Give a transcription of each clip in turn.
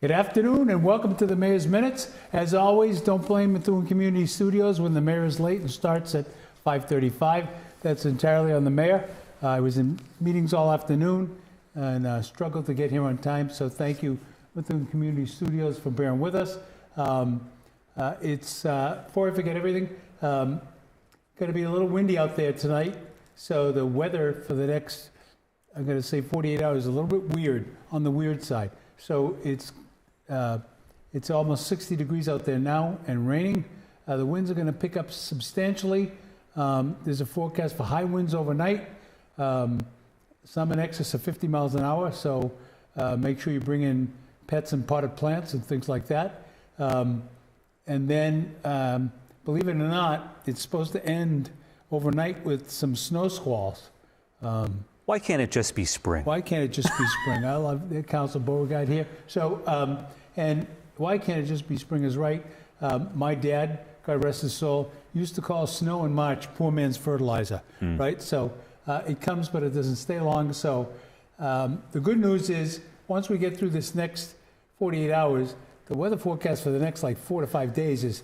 Good afternoon and welcome to the Mayor's Minutes. As always, don't blame Methuen Community Studios when the mayor is late and starts at 5:35. That's entirely on the mayor. I was in meetings all afternoon and struggled to get here on time, so thank you, Methuen Community Studios, for bearing with us. Before I forget everything, going to be a little windy out there tonight, so the weather for the next, I'm going to say 48 hours, is a little bit weird, on the weird side. So it's almost 60 degrees out there now and raining. The winds are going to pick up substantially. There's a forecast for high winds overnight, some in excess of 50 miles an hour. So make sure you bring in pets and potted plants and things like that. And then, believe it or not, it's supposed to end overnight with some snow squalls. Why can't it just be spring? Why can't it just be spring? I love Councilor Beauregard here. So, and why can't it just be spring is right. My dad, God rest his soul, used to call snow in March poor man's fertilizer, right? So it comes, but it doesn't stay long. So the good news is once we get through this next 48 hours, the weather forecast for the next like 4 to 5 days is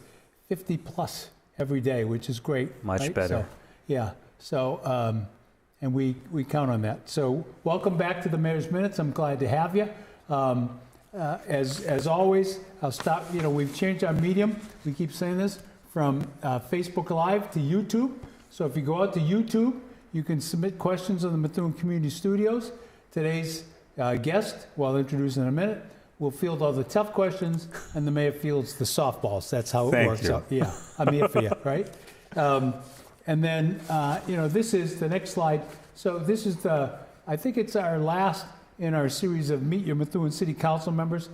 50 plus every day, which is great. Much right? better. So, yeah. So, and we count on that. So welcome back to the Mayor's Minutes. I'm glad to have you. As always, I'll stop. You know, we've changed our medium. We keep saying this from Facebook Live to YouTube. So if you go out to YouTube, you can submit questions on the Methuen Community Studios. Today's guest, who I'll introduce in a minute, will field all the tough questions, and the mayor fields the softballs. That's how it works out. Yeah, I'm here for you, right? And then, you know, this is the next slide. So this is I think it's our last in our series of Meet Your Methuen City Council members.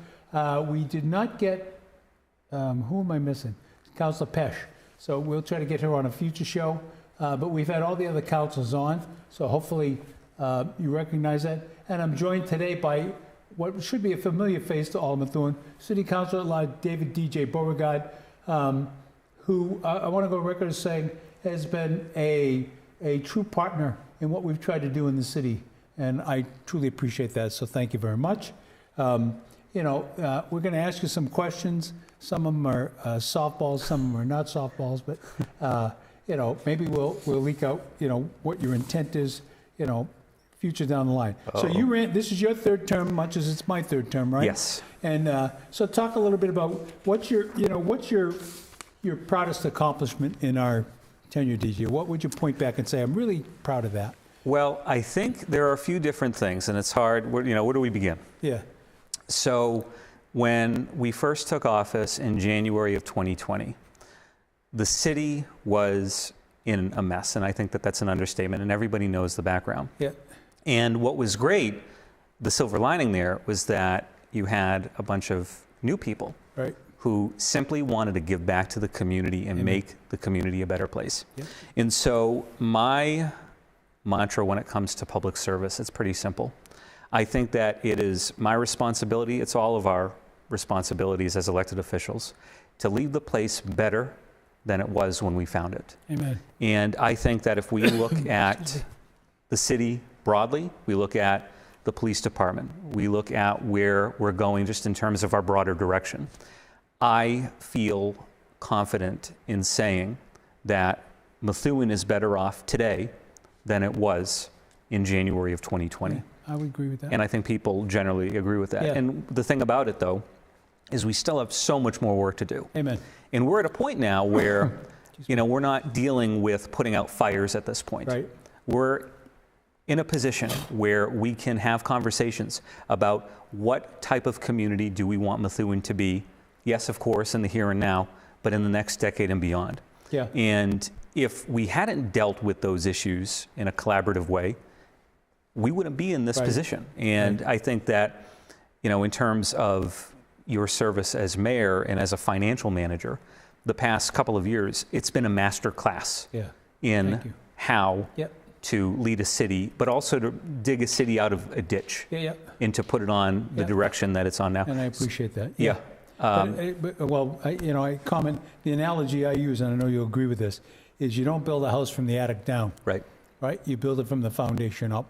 We did not get, who am I missing? Councilor Pesh. So we'll try to get her on a future show. But we've had all the other councilors on. So hopefully you recognize that. And I'm joined today by what should be a familiar face to all Methuen, City Councilor David D.J. Beauregard, who I want to go on record as saying has been a true partner in what we've tried to do in the city. And I truly appreciate that, so thank you very much. You know, we're going to ask you some questions. Some of them are softballs, some of them are not softballs, but, you know, maybe we'll leak out, you know, what your intent is, you know, future down the line. So you ran, this is your third term, much as it's my third term, right? Yes. And so talk a little bit about what's your proudest accomplishment in our tenure, DJ. What would you point back and say, I'm really proud of that? Well, I think there are a few different things, and it's hard. You know, where do we begin? Yeah. So when we first took office in January of 2020, the city was in a mess, and I think that that's an understatement, and everybody knows the background. Yeah. And what was great, the silver lining there, was that you had a bunch of new people. Right. Who simply wanted to give back to the community and make the community a better place. Yep. And so my mantra when it comes to public service, it's pretty simple. I think that it is my responsibility, it's all of our responsibilities as elected officials, to leave the place better than it was when we found it. Amen. And I think that if we look at the city broadly, we look at the police department, we look at where we're going just in terms of our broader direction, I feel confident in saying that Methuen is better off today than it was in January of 2020. Yeah, I would agree with that. And I think people generally agree with that. Yeah. And the thing about it, though, is we still have so much more work to do. Amen. And we're at a point now where, you know, we're not dealing with putting out fires at this point. Right. We're in a position where we can have conversations about what type of community do we want Methuen to be. Yes, of course, in the here and now, but in the next decade and beyond. Yeah. And if we hadn't dealt with those issues in a collaborative way, we wouldn't be in this position. And I think that, you know, in terms of your service as mayor and as a financial manager, the past couple of years, it's been a master class in how to lead a city, but also to dig a city out of a ditch and to put it on the direction that it's on now. And I appreciate that. Yeah. I comment, the analogy I use, and I know you'll agree with this, is you don't build a house from the attic down. Right. Right? You build it from the foundation up.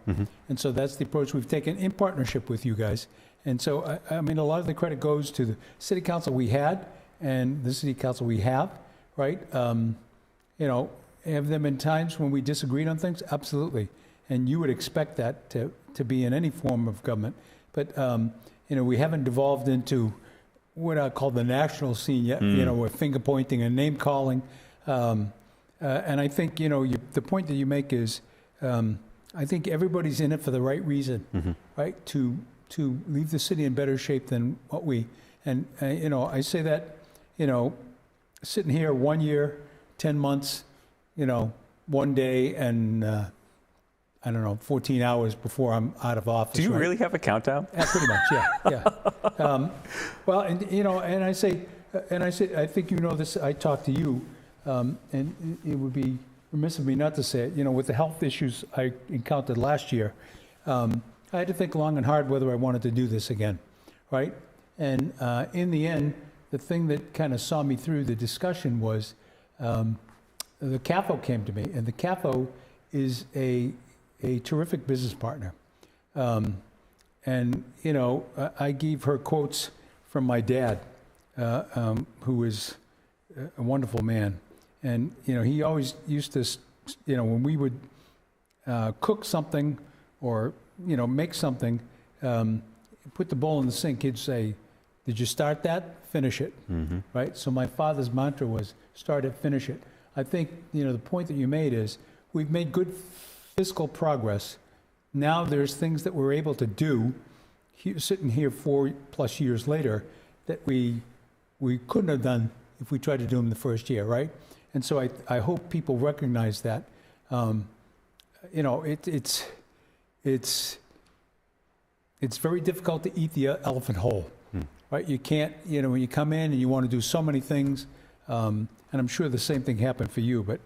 And so that's the approach we've taken in partnership with you guys. And so, I mean, a lot of the credit goes to the city council we had and the city council we have, right? You know, have there been times when we disagreed on things? Absolutely. And you would expect that to be in any form of government. But, you know, we haven't devolved into what I call the national scene yet, you know, with finger pointing and name calling. And I think, you know, the point that you make is, I think everybody's in it for the right reason, right? To leave the city in better shape than what we, and you know, I say that, you know, sitting here 1 year, 10 months, you know, 1 day and, I don't know, 14 hours before I'm out of office. Do you right? really have a countdown? Yeah, pretty much, yeah. Well, and you know, and I say, I think you know this. I talked to you, and it would be remiss of me not to say it. You know, with the health issues I encountered last year, I had to think long and hard whether I wanted to do this again, right? And in the end, the thing that kind of saw me through the discussion was the CAFO came to me, and the CAFO is a terrific business partner. And, you know, I gave her quotes from my dad, who is a wonderful man. And, you know, he always used to, you know, when we would cook something or, you know, make something, put the bowl in the sink, he'd say, "Did you start that? Finish it." Right? So my father's mantra was, start it, finish it. I think, you know, the point that you made is we've made good fiscal progress. Now there's things that we're able to do, sitting here 4+ years later, that we couldn't have done if we tried to do them the first year, right? And so I hope people recognize that. You know, it's very difficult to eat the elephant whole, right? You can't, you know, when you come in and you want to do so many things, and I'm sure the same thing happened for you, but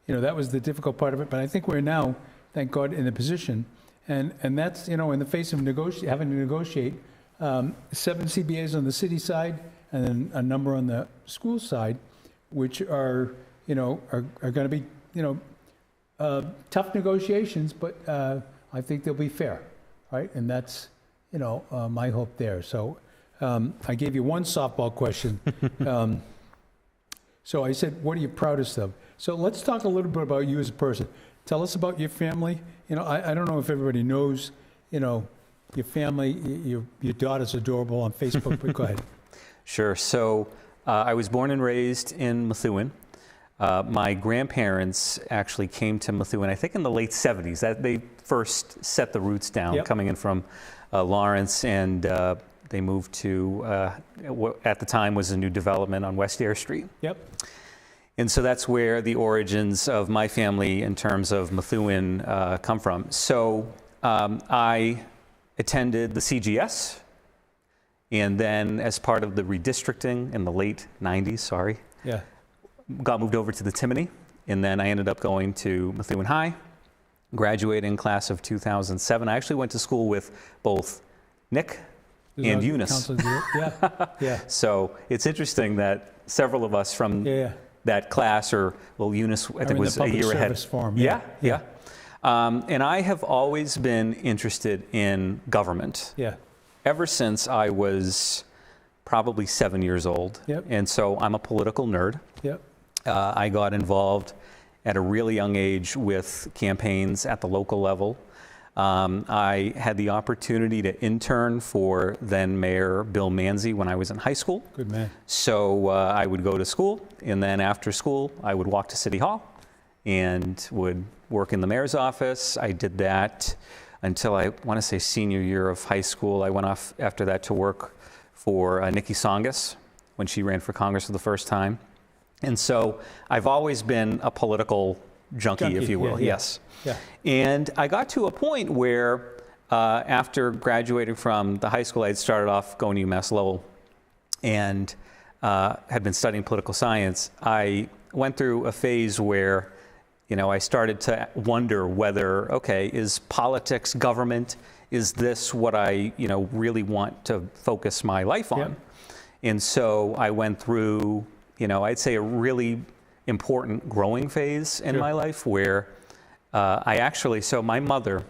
you know, that was the difficult part of it. But I think we're now, thank God, in a position, and that's, you know, in the face of having to negotiate 7 CBAs on the city side and then a number on the school side, which are, you know, are going to be, you know, tough negotiations, but I think they'll be fair, right? And that's, you know, my hope there. So I gave you one softball question. So I said, what are you proudest of? So let's talk a little bit about you as a person. Tell us about your family. You know, I don't know if everybody knows, you know, your family. Your daughter's adorable on Facebook, but go ahead. Sure. So I was born and raised in Methuen. My grandparents actually came to Methuen, I think in the late 70s. That they first set the roots down, coming in from Lawrence, and they moved to what at the time was a new development on West Air Street. And so that's where the origins of my family in terms of Methuen come from. So I attended the CGS, and then as part of the redistricting in the late 90s, got moved over to the Timony, and then I ended up going to Methuen High, graduating class of 2007. I actually went to school with both Nick and Eunice. So it's interesting that several of us from that class, or well, Eunice I think was a year ahead. Form, and I have always been interested in government. Ever since I was probably 7 years old. And so I'm a political nerd. I got involved at a really young age with campaigns at the local level. I had the opportunity to intern for then Mayor Bill Manzi when I was in high school. Good man. So I would go to school, and then after school, I would walk to City Hall and would work in the mayor's office. I did that until I want to say senior year of high school. I went off after that to work for Nikki Songus when she ran for Congress for the first time. And so I've always been a political junkie, if you will. And I got to a point where after graduating from the high school, I had started off going to UMass Lowell and had been studying political science. I went through a phase where, you know, I started to wonder whether, okay, is politics, government, is this what I, you know, really want to focus my life on? And so I went through, you know, I'd say a really important growing phase in my life where so my mother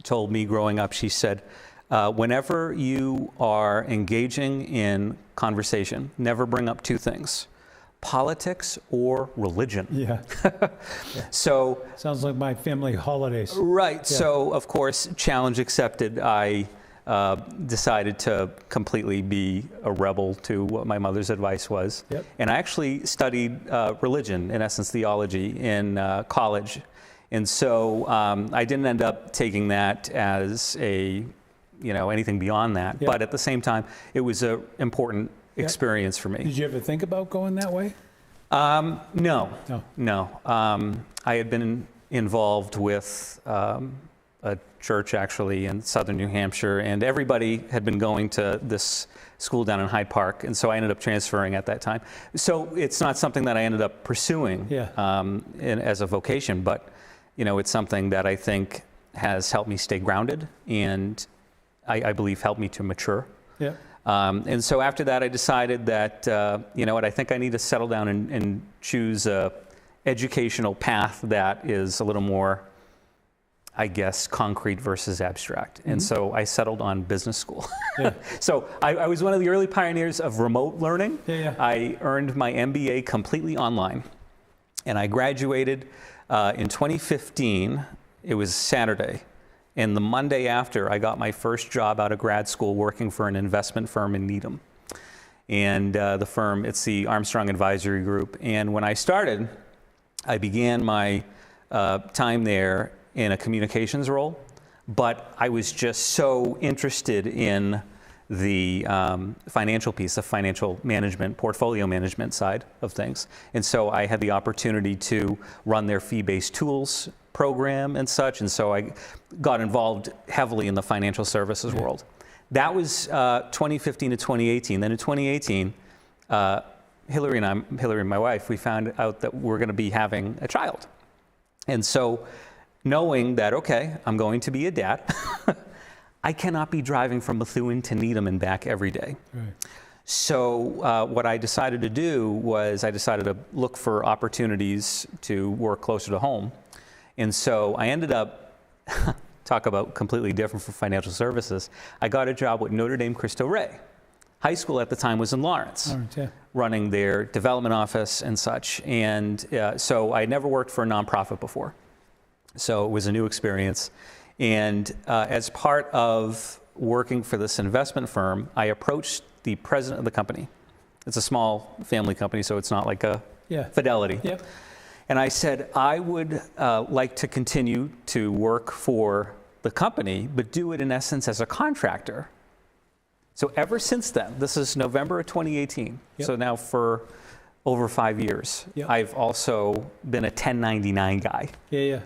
told me growing up, she said, whenever you are engaging in conversation, never bring up two things: politics or religion. Yeah. So Sounds like my family holidays. right. Yeah. So of course, challenge accepted. I decided to completely be a rebel to what my mother's advice was. Yep. And I actually studied religion, in essence, theology, in college. And so I didn't end up taking that as anything beyond that. Yep. But at the same time, it was an important experience for me. Did you ever think about going that way? No. No. I had been involved with a church actually in southern New Hampshire, and everybody had been going to this school down in Hyde Park, and so I ended up transferring at that time. So it's not something that I ended up pursuing as a vocation, but it's something that I think has helped me stay grounded, and I believe helped me to mature. Yeah. And so after that, I decided that, I think I need to settle down and choose a educational path that is a little more, I guess, concrete versus abstract. And so I settled on business school. Yeah. So I was one of the early pioneers of remote learning. Yeah. I earned my MBA completely online. And I graduated in 2015. It was Saturday. And the Monday after, I got my first job out of grad school working for an investment firm in Needham. And the firm, it's the Armstrong Advisory Group. And when I started, I began my time there in a communications role, but I was just so interested in the financial piece, the financial management, portfolio management side of things. And so I had the opportunity to run their fee-based tools program and such, and so I got involved heavily in the financial services world. That was 2015 to 2018. Then in 2018, Hillary and my wife, we found out that we're going to be having a child. And so knowing that, okay, I'm going to be a dad, I cannot be driving from Methuen to Needham and back every day. Right. So what I decided to do was I decided to look for opportunities to work closer to home. And so I ended up, talk about completely different from financial services, I got a job with Notre Dame Cristo Rey. High school at the time was in Lawrence, running their development office and such. And so I never worked for a nonprofit before. So it was a new experience. And as part of working for this investment firm, I approached the president of the company. It's a small family company, so it's not like a Fidelity. Yep. And I said, I would like to continue to work for the company, but do it in essence as a contractor. So ever since then, this is November of 2018, so now for over 5 years, I've also been a 1099 guy.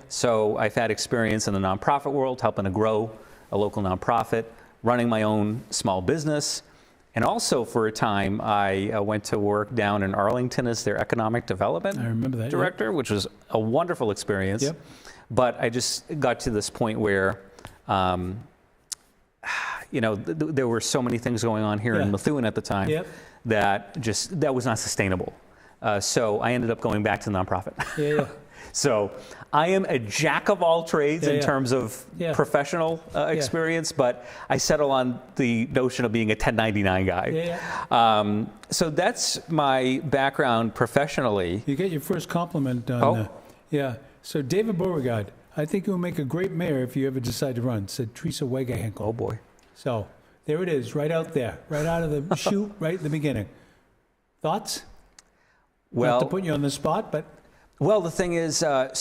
So I've had experience in the nonprofit world, helping to grow a local nonprofit, running my own small business, and also for a time I went to work down in Arlington as their economic development director, which was a wonderful experience. But I just got to this point where there were so many things going on here in Methuen at the time that was not sustainable. So I ended up going back to the nonprofit. So I am a jack of all trades in terms of professional experience, but I settle on the notion of being a 1099 guy. So that's my background professionally. You get your first compliment on So David Beauregard, I think you'll make a great mayor if you ever decide to run, said Teresa Wegahenkel. Oh boy. So there it is, right out there, right out of the chute, right at the beginning. Thoughts? Well, not to put you on the spot, but... Well, the thing is, we're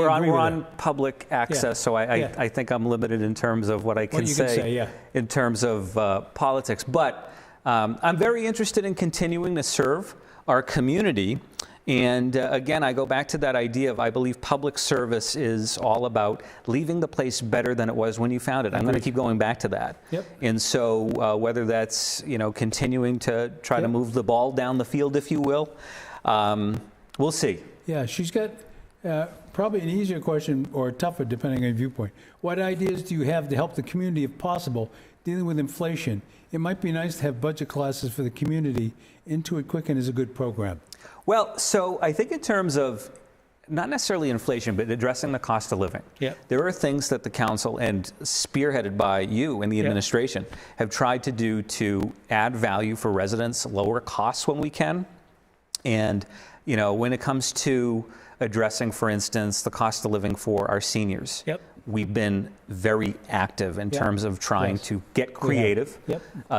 on public access, so I think I'm limited in terms of what I can say in terms of politics. But I'm very interested in continuing to serve our community. And again, I go back to that idea of I believe public service is all about leaving the place better than it was when you found it. I'm going to keep going back to that. And so whether that's continuing to try to move the ball down the field, if you will, we'll see. Yeah, she's got probably an easier question or a tougher, depending on your viewpoint. What ideas do you have to help the community, if possible, dealing with inflation? It might be nice to have budget classes for the community. Intuit Quicken is a good program. Well, so I think in terms of not necessarily inflation, but addressing the cost of living. Yep. There are things that the council, and spearheaded by you and the administration, have tried to do to add value for residents, lower costs when we can. And, you know, when it comes to addressing, for instance, the cost of living for our seniors, we've been very active in terms of trying to get creative,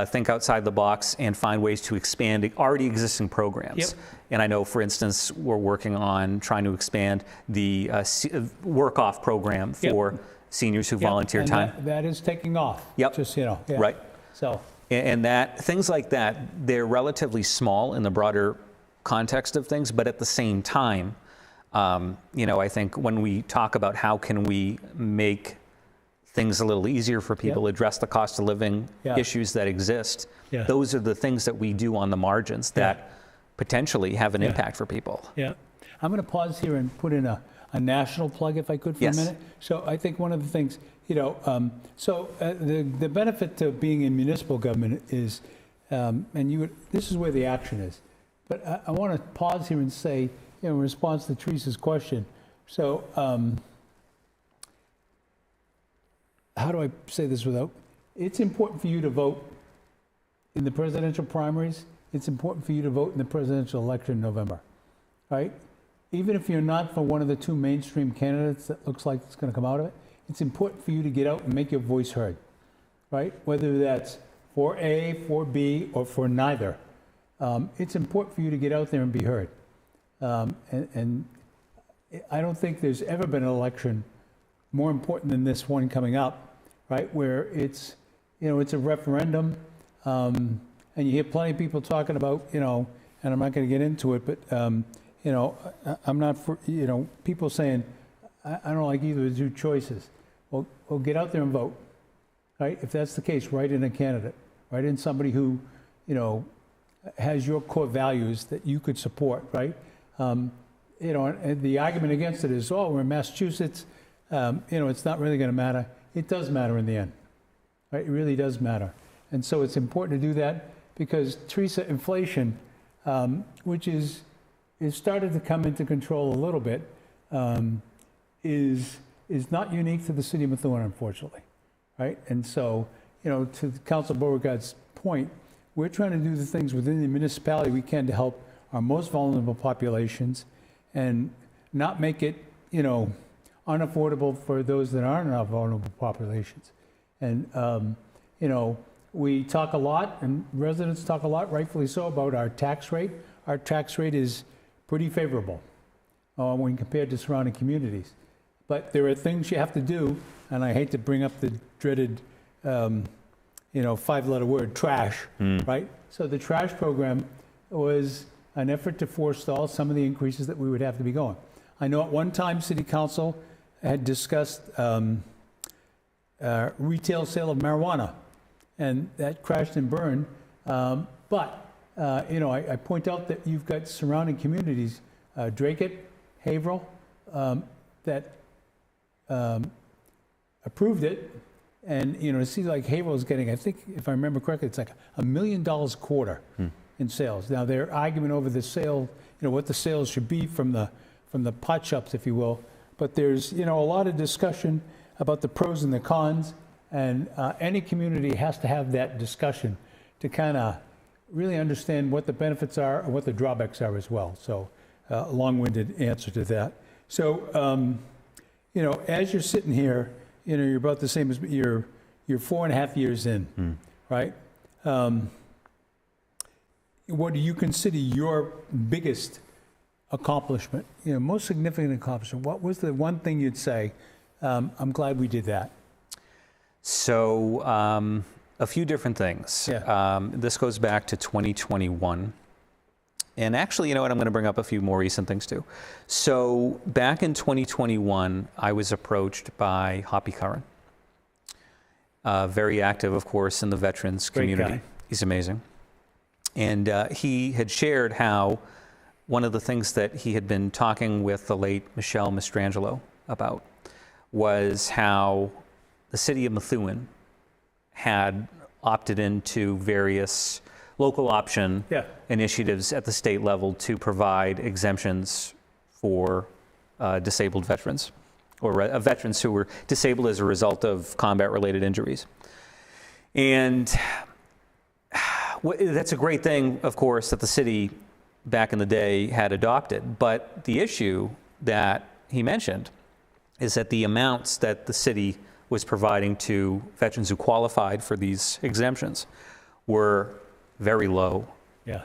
think outside the box, and find ways to expand already existing programs. And I know, for instance, we're working on trying to expand the work-off program for seniors who volunteer time. That is taking off. Just, you know. Right. So. And that things like that, they're relatively small in the broader context of things, but at the same time, you know, I think when we talk about how can we make things a little easier for people, address the cost of living issues that exist, those are the things that we do on the margins that potentially have an impact for people. I'm going to pause here and put in a national plug, if I could, for a minute. So I think one of the things, you know, the benefit to being in municipal government is, this is where the action is. But I want to pause here and say, you know, in response to Teresa's question, so how do I say this without? It's important for you to vote in the presidential primaries. It's important for you to vote in the presidential election in November, right? Even if you're not for one of the two mainstream candidates that looks like it's going to come out of it, it's important for you to get out and make your voice heard, right? Whether that's for A, for B, or for neither. It's important for you to get out there and be heard. And I don't think there's ever been an election more important than this one coming up, right? Where it's, you know, it's a referendum, and you hear plenty of people talking about, you know, and I'm not going to get into it, but, you know, I'm not for, you know, people saying, I don't like either of the two choices. Well, get out there and vote, right? If that's the case, write in a candidate, write in somebody who, you know, has your core values that you could support, right? You know, and the argument against it is, oh, we're in Massachusetts, you know, it's not really going to matter. It does matter in the end, right? It really does matter. And so it's important to do that because, Teresa, inflation, which is started to come into control a little bit, is not unique to the city of Methuen, unfortunately, right? And so, you know, to Councilor Beauregard's point, we're trying to do the things within the municipality we can to help our most vulnerable populations and not make it, you know, unaffordable for those that aren't in our vulnerable populations. And, you know, we talk a lot, and residents talk a lot, rightfully so, about our tax rate. Our tax rate is pretty favorable when compared to surrounding communities. But there are things you have to do, and I hate to bring up the dreaded, you know, 5-letter word, trash, right? So the trash program was an effort to forestall some of the increases that we would have to be going. I know at one time City Council had discussed retail sale of marijuana, and that crashed and burned. But, you know, I point out that you've got surrounding communities, Dracut, Haverhill, that approved it. And, you know, it seems like Haverhill's getting, I think, if I remember correctly, it's like $1 million a quarter in sales. Now, their argument over the sale, you know, what the sales should be from the pot shops, if you will. But there's, you know, a lot of discussion about the pros and the cons. And any community has to have that discussion to kind of really understand what the benefits are and what the drawbacks are as well. So, a long-winded answer to that. So, you know, as you're sitting here, you know, you're about the same as you're 4.5 years in, right? What do you consider your biggest accomplishment? You know, most significant accomplishment. What was the one thing you'd say? I'm glad we did that. So, a few different things. This goes back to 2021. And actually, you know what, I'm going to bring up a few more recent things too. So back in 2021, I was approached by Hoppy Curran. Very active, of course, in the veterans community. Great guy. He's amazing. And he had shared how one of the things that he had been talking with the late Michelle Mastrangelo about was how the city of Methuen had opted into various local option initiatives at the state level to provide exemptions for disabled veterans, or veterans who were disabled as a result of combat-related injuries. And that's a great thing, of course, that the city back in the day had adopted. But the issue that he mentioned is that the amounts that the city was providing to veterans who qualified for these exemptions were very low,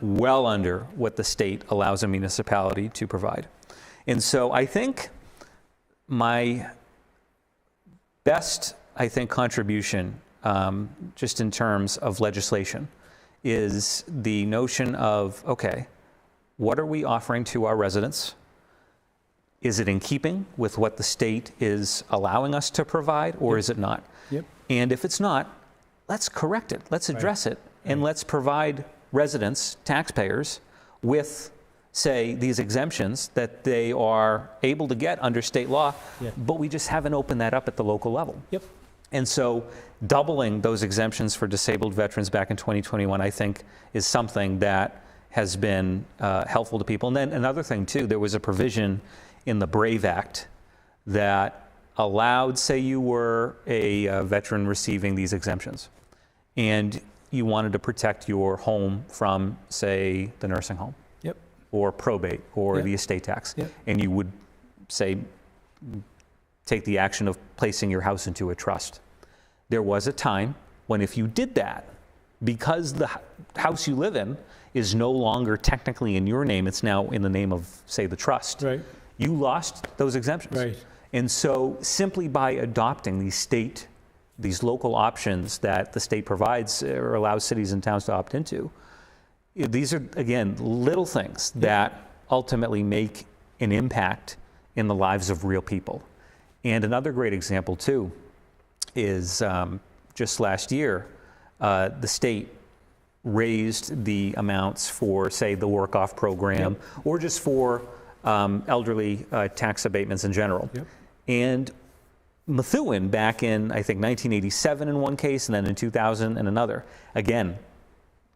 well under what the state allows a municipality to provide. And so I think my best, contribution, just in terms of legislation, is the notion of, okay, what are we offering to our residents? Is it in keeping with what the state is allowing us to provide, or is it not? And if it's not, let's correct it, let's address it, and let's provide residents, taxpayers, with, say, these exemptions that they are able to get under state law, but we just haven't opened that up at the local level. And so doubling those exemptions for disabled veterans back in 2021, I think, is something that has been helpful to people. And then another thing, too, there was a provision in the BRAVE Act that allowed, say you were a veteran receiving these exemptions, and you wanted to protect your home from, say, the nursing home, or probate, or the estate tax, and you would, say, take the action of placing your house into a trust. There was a time when if you did that, because the house you live in is no longer technically in your name, it's now in the name of, say, the trust, you lost those exemptions. And so simply by adopting these local options that the state provides or allows cities and towns to opt into, these are, again, little things that ultimately make an impact in the lives of real people. And another great example, too, is just last year, the state raised the amounts for, say, the work-off program, or just for elderly tax abatements in general. And Methuen, back in, I think, 1987 in one case, and then in 2000 in another, again,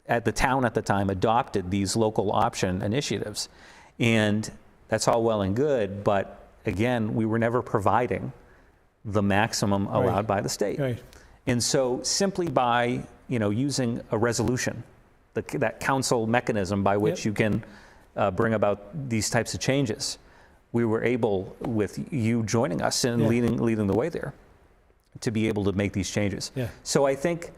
at the town at the time adopted these local option initiatives. And that's all well and good, but again, we were never providing the maximum allowed by the state. And so simply by, using a resolution, that council mechanism by which you can bring about these types of changes, we were able, with you joining us and leading the way there, to be able to make these changes. So I think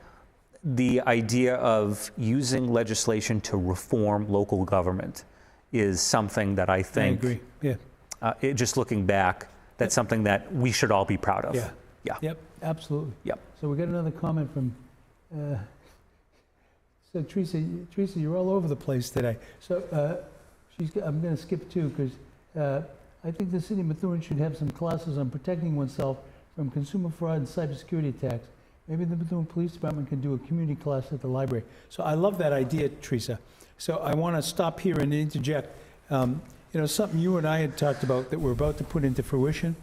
the idea of using legislation to reform local government is something that I think, I agree. Just looking back, that's something that we should all be proud of. Absolutely. So we got another comment from, so Teresa, you're all over the place today. So I'm going to skip two, because I think the city of Methuen should have some classes on protecting oneself from consumer fraud and cybersecurity attacks. Maybe the Methuen Police Department can do a community class at the library. So I love that idea, Teresa. So I want to stop here and interject. Something you and I had talked about that we're about to put into fruition,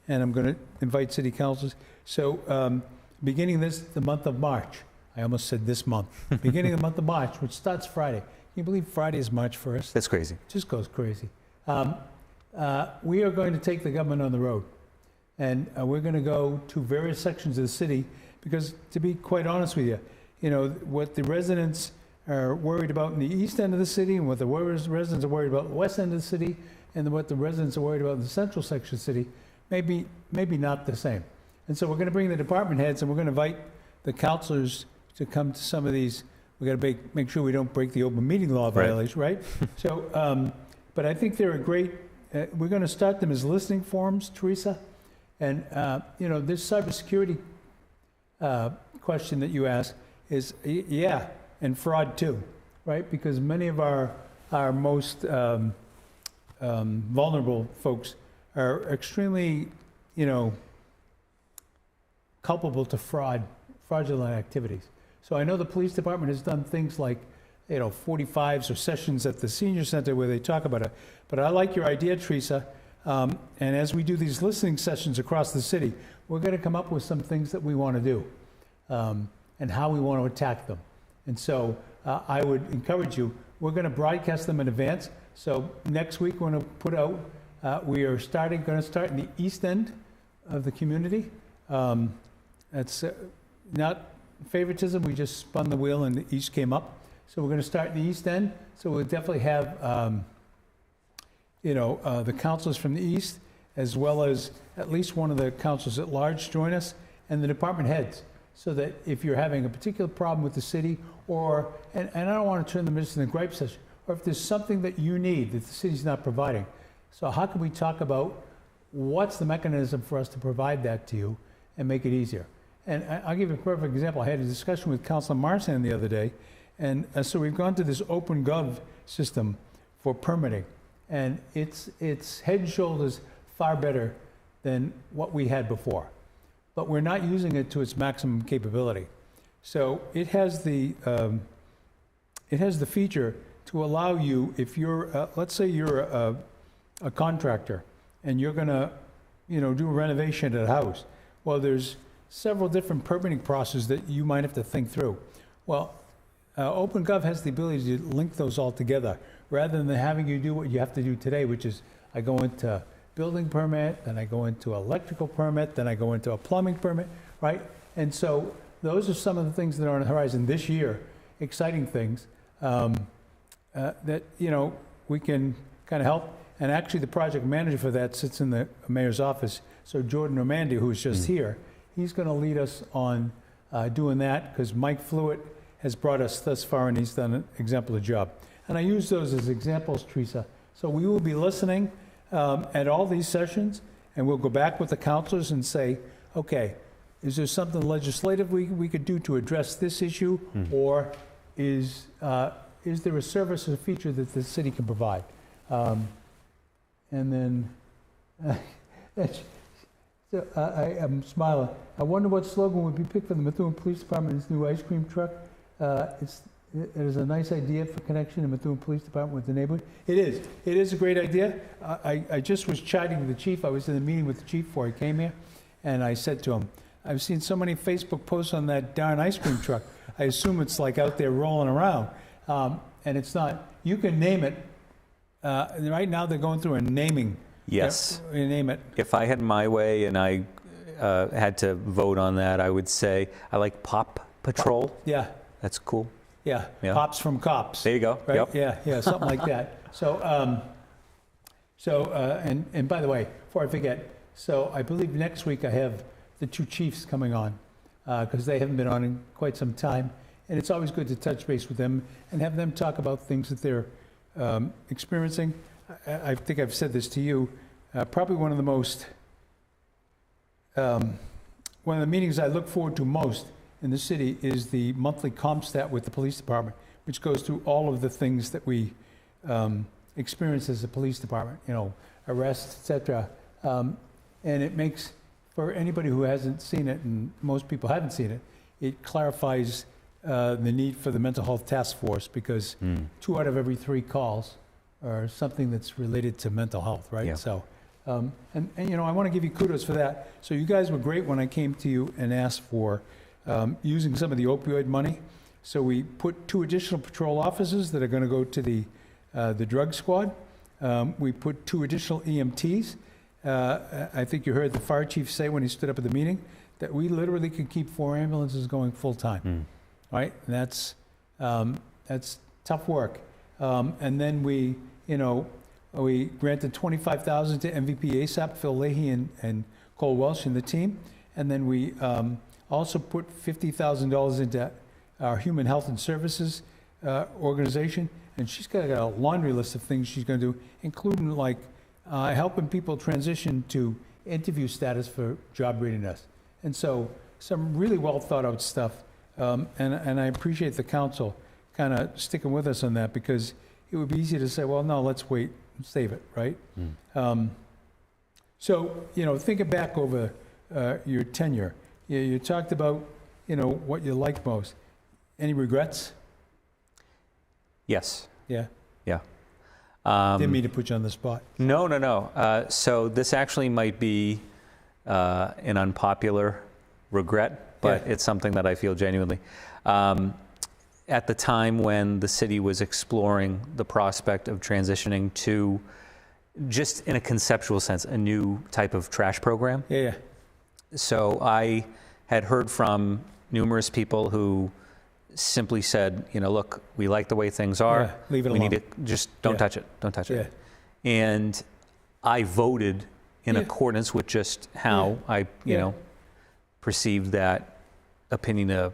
and I'm going to invite city councilors. So beginning the month of March, I almost said this month, beginning of the month of March, which starts Friday. Can you believe Friday is March 1st? That's crazy. It just goes crazy. We are going to take the government on the road, and we're going to go to various sections of the city, because to be quite honest with you, what the residents are worried about in the east end of the city, and what the residents are worried about in the west end of the city, and what the residents are worried about in the central section of the city, maybe not the same. And so we're going to bring the department heads, and we're going to invite the councilors to come to some of these. We got to make sure we don't break the open meeting law violation, right? So, but I think they're a great. We're going to start them as listening forums, Teresa, and this cybersecurity question that you asked is and fraud too, right? Because many of our most vulnerable folks are extremely, culpable to fraudulent activities. So I know the police department has done things like, 45s or sessions at the senior center where they talk about it. But I like your idea, Teresa. And as we do these listening sessions across the city, we're going to come up with some things that we want to do and how we want to attack them. And so I would encourage you, we're going to broadcast them in advance. So next week, we're going to put out We are going to start in the east end of the community. That's not favoritism. We just spun the wheel and the east came up. So we're going to start in the east end. So we'll definitely have, the councilors from the east, as well as at least one of the councilors at large join us, and the department heads, so that if you're having a particular problem with the city, or, and I don't want to turn them into the gripe session, or if there's something that you need that the city's not providing. So how can we talk about what's the mechanism for us to provide that to you and make it easier? And I'll give you a perfect example. I had a discussion with Councilor Marsan the other day, and so we've gone to this OpenGov system for permitting, and it's head and shoulders far better than what we had before. But we're not using it to its maximum capability. So it has the feature to allow you, if you're, let's say you're a contractor and you're gonna, do a renovation at a house. Well, there's several different permitting processes that you might have to think through. Well, OpenGov has the ability to link those all together, rather than having you do what you have to do today, which is I go into building permit, then I go into electrical permit, then I go into a plumbing permit, right? And so those are some of the things that are on the horizon this year, exciting things that, we can kind of help. And actually the project manager for that sits in the mayor's office. So Jordan Normandy, who's just here, he's going to lead us on doing that, because Mike Flewitt has brought us thus far and he's done an exemplary job. And I use those as examples, Teresa. So we will be listening at all these sessions, and we'll go back with the councilors and say, okay, is there something legislative we could do to address this issue, or is there a service or a feature that the city can provide? And then, so I'm smiling. I wonder what slogan would be picked for the Methuen Police Department's new ice cream truck. It is a nice idea for connection in Methuen Police Department with the neighborhood. It is a great idea. I just was chatting with the chief. I was in a meeting with the chief before he came here, and I said to him, I've seen so many Facebook posts on that darn ice cream truck. I assume it's like out there rolling around, and it's not. You can name it. Right now they're going through a naming. Yes. Name it. If I had my way and I had to vote on that, I would say I like Pop Patrol. Yeah. That's cool. Yeah. Pops from cops. There you go. Right? Yep. Yeah, something like that. So, and by the way, before I forget, so I believe next week I have the two chiefs coming on, because they haven't been on in quite some time, and it's always good to touch base with them and have them talk about things that they're experiencing. I think I've said this to you. Probably one of the most, one of the meetings I look forward to most in the city is the monthly CompStat with the police department, which goes through all of the things that we experience as a police department, arrests, etc. And it makes, for anybody who hasn't seen it, and most people haven't seen it, it clarifies the need for the mental health task force, because 2 out of every 3 calls are something that's related to mental health, right? Yeah. So, and I want to give you kudos for that. So you guys were great when I came to you and asked for using some of the opioid money. So we put 2 additional patrol officers that are going to go to the drug squad. We put 2 additional EMTs. I think you heard the fire chief say when he stood up at the meeting that we literally could keep 4 ambulances going full time, right? And that's tough work. And then we granted $25,000 to MVP ASAP, Phil Leahy and Cole Welsh and the team. And then we also put $50,000 into our Human Health and Services organization. And she's got a laundry list of things she's going to do, including like helping people transition to interview status for job readiness. And so some really well thought out stuff. And I appreciate the council kind of sticking with us on that, because it would be easy to say, well, no, let's wait and save it, right? So, thinking back over your tenure, you talked about, what you liked most. Any regrets? Yes. Yeah. Yeah. Didn't mean to put you on the spot. No. So this actually might be an unpopular regret, but it's something that I feel genuinely. At the time when the city was exploring the prospect of transitioning to just in a conceptual sense, a new type of trash program. Yeah. So I had heard from numerous people who simply said, you know, look, we like the way things are. Yeah, leave it we alone. need to just don't touch it. Don't touch it. Yeah. And I voted in accordance with just how I, you know, perceived that opinion to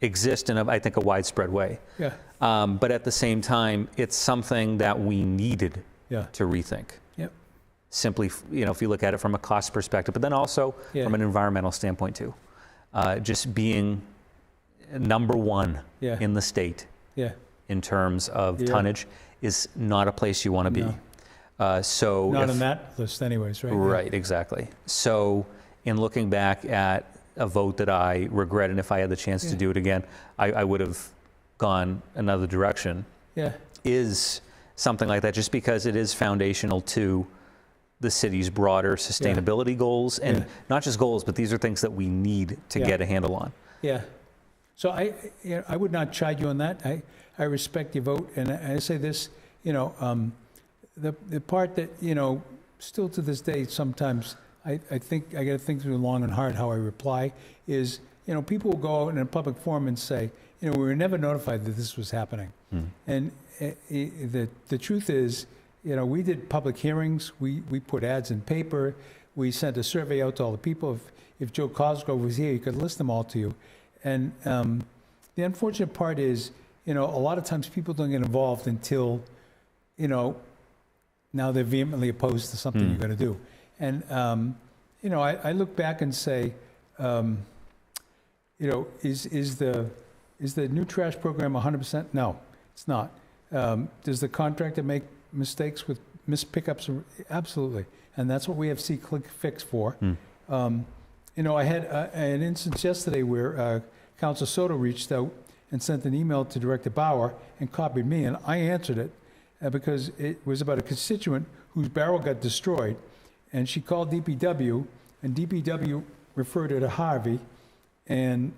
exist in, I think, a widespread way. Yeah. But at the same time, it's something that we needed to rethink. Yep. Simply, you know, if you look at it from a cost perspective, but then also from an environmental standpoint too. Just being number one in the state in terms of tonnage is not a place you want to be. No. So not on that list anyways, right? Right, exactly. So in looking back at a vote that I regret, and if I had the chance to do it again, I would have gone another direction, is something like that, just because it is foundational to the city's broader sustainability goals, and not just goals, but these are things that we need to get a handle on. Yeah. So I would not chide you on that. I respect your vote, and I say this, you know, the part that, you know, still to this day, sometimes I think I got to think through long and hard how I reply is, you know, people will go out in a public forum and say, you know, we were never notified that this was happening. And the truth is, you know, we did public hearings, we put ads in paper, we sent a survey out to all the people. If Joe Cosgrove was here, he could list them all to you. And the unfortunate part is, you know, a lot of times people don't get involved until, you know, now they're vehemently opposed to something you're going to do. And, you know, I look back and say, you know, is the new trash program 100%? No, it's not. Does the contractor make mistakes with missed pickups? Absolutely. And that's what we have C-Click Fix for. You know, I had an instance yesterday where Councilor Soto reached out and sent an email to Director Bauer and copied me, and I answered it because it was about a constituent whose barrel got destroyed, and she called DPW, and DPW referred her to Harvey, and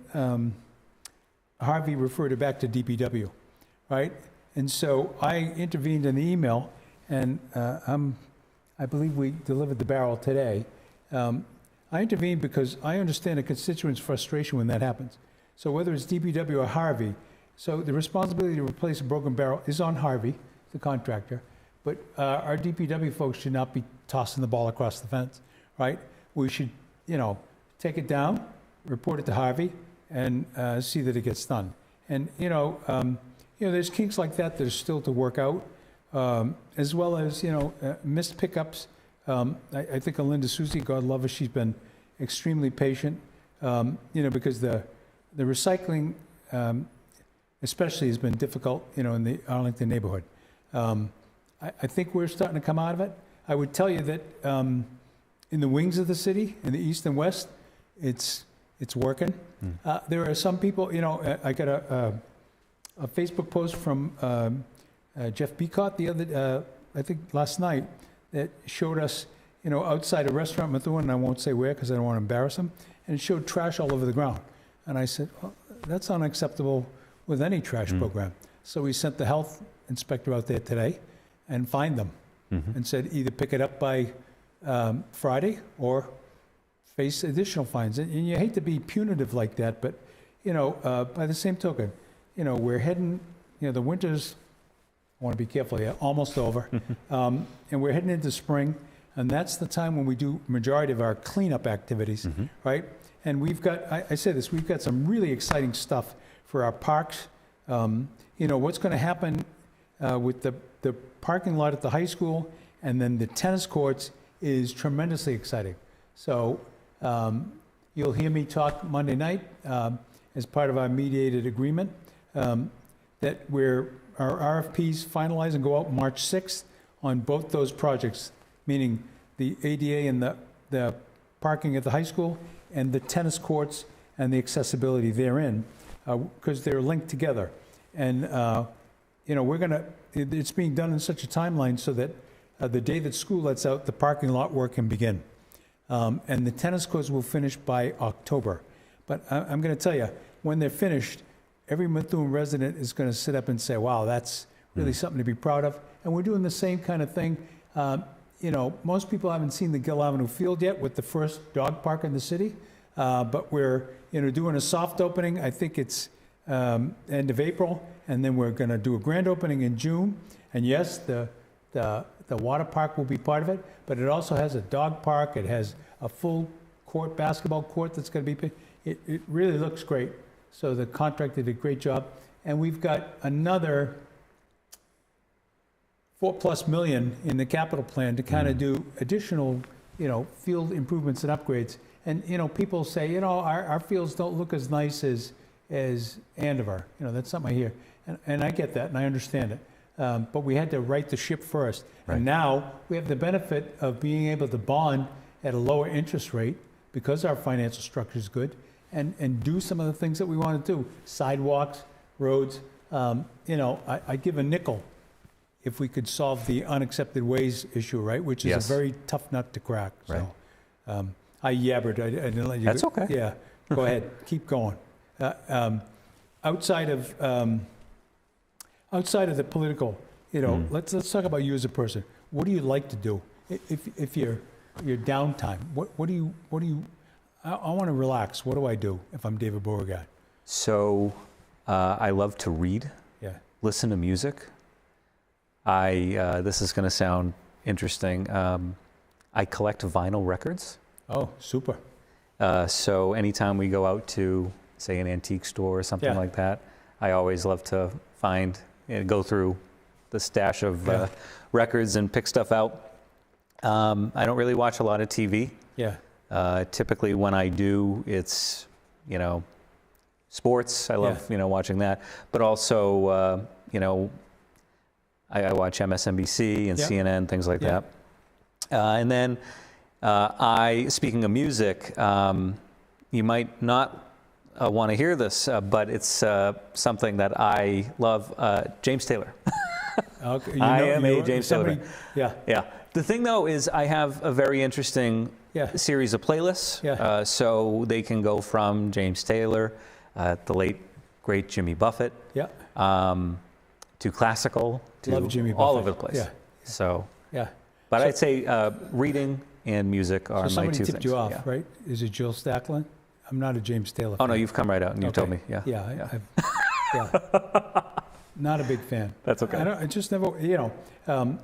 Harvey referred her back to DPW, right? And so I intervened in the email, and I believe we delivered the barrel today. I intervened because I understand a constituent's frustration when that happens. So whether it's DPW or Harvey, so the responsibility to replace a broken barrel is on Harvey, the contractor, but our DPW folks should not be tossing the ball across the fence, right? We should, you know, take it down, report it to Harvey, and see that it gets done. And, you know, there's kinks like that are still to work out, as well as, you know, missed pickups. I think Alinda Susie, God love her, she's been extremely patient, you know, because the recycling, especially, has been difficult, you know, in the Arlington neighborhood. I think we're starting to come out of it. I would tell you that in the wings of the city, in the east and west, it's working. There are some people, you know, I got a Facebook post from Jeff Beacott the other, I think last night, that showed us, you know, outside a restaurant, Methuen, and I won't say where because I don't want to embarrass him, and it showed trash all over the ground. And I said, well, that's unacceptable with any trash program. So we sent the health inspector out there today and fined them and said either pick it up by Friday or face additional fines. And you hate to be punitive like that, but, you know, by the same token, you know, we're heading, you know, the winter's, I want to be careful here, almost over. And we're heading into spring, and that's the time when we do majority of our cleanup activities, right? And we've got, I say this, we've got some really exciting stuff for our parks. You know, what's going to happen with the parking lot at the high school and then the tennis courts is tremendously exciting. So you'll hear me talk Monday night as part of our mediated agreement that our RFPs finalize and go out March 6th on both those projects, meaning the ADA and the parking at the high school and the tennis courts and the accessibility therein, because they're linked together. And, you know, it's being done in such a timeline so that the day that school lets out, the parking lot work can begin. And the tennis courts will finish by October. But I'm going to tell you, when they're finished, every Methuen resident is going to sit up and say, wow, that's really something to be proud of. And we're doing the same kind of thing. you know, most people haven't seen the Gill Avenue Field yet with the first dog park in the city, but we're, you know, doing a soft opening. I think it's end of April, and then we're going to do a grand opening in June. And yes, the water park will be part of it, but it also has a dog park. It has a full court, basketball court that's going to be, it really looks great. So the contractor did a great job. And we've got another $4+ million in the capital plan to kind of do additional, you know, field improvements and upgrades. And, you know, people say, you know, our fields don't look as nice as Andover. You know, that's something I hear. And I get that, and I understand it. But we had to right the ship first. Right. And now we have the benefit of being able to bond at a lower interest rate because our financial structure is good, and do some of the things that we want to do. Sidewalks, roads. You know, I'd give a nickel if we could solve the unaccepted ways issue, right? Which is Yes. a very tough nut to crack. Right. So I yabbered. I didn't let you That's go. okay. Yeah, go ahead. Keep going. Outside of the political, you know, let's talk about you as a person. What do you like to do if you're downtime? What do you? I want to relax. What do I do if I'm David Beauregard? So I love to read, Yeah. listen to music. This is going to sound interesting. I collect vinyl records. Oh, super. So anytime we go out to, say, an antique store or something Yeah. like that, I always love to find and go through the stash of records and pick stuff out. I don't really watch a lot of TV. Yeah. Typically when I do, it's, you know, sports. I love, you know, watching that. But also, you know, I watch MSNBC and Yeah. CNN, things like Yeah. that. And then speaking of music, you might not want to hear this, but it's something that I love, James Taylor. Okay. I am a James Taylor fan. Yeah. Yeah. The thing, though, is I have a very interesting Yeah. series of playlists. Yeah. So they can go from James Taylor, the late, great Jimmy Buffett, Yeah. to classical, to Love Jimmy all Buffett. over the place. Yeah. So, Yeah. but So- I'd say reading and music are So my somebody two tipped things. you off, Yeah. right? Is it Jill Stacklin? I'm not a James Taylor Oh, no, fan. you've come right out and you told me. Okay. Yeah. Yeah. Yeah. Not a big fan. That's okay. I just never, you know,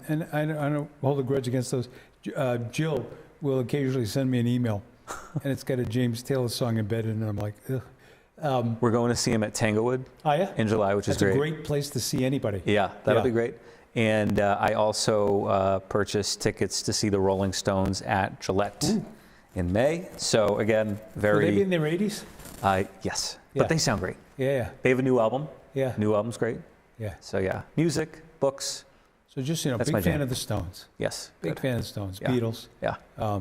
and I don't hold a grudge against those. Jill will occasionally send me an email, and it's got a James Taylor song embedded, and I'm like, ugh. We're going to see him at Tanglewood Oh, yeah? in July, which That's is great. a great place to see anybody. Yeah, that'll Yeah. be great. And I also purchased tickets to see the Rolling Stones at Gillette in May. So again, Will they be very, in their 80s? yes, Yeah. but they sound great. Yeah. They have a new album. Yeah. New album's great. Yeah. So yeah, music, books, So just, you know, That's my big fan jam. of the Stones. yes. Big good. fan of the Stones. Yeah. Beatles. Yeah.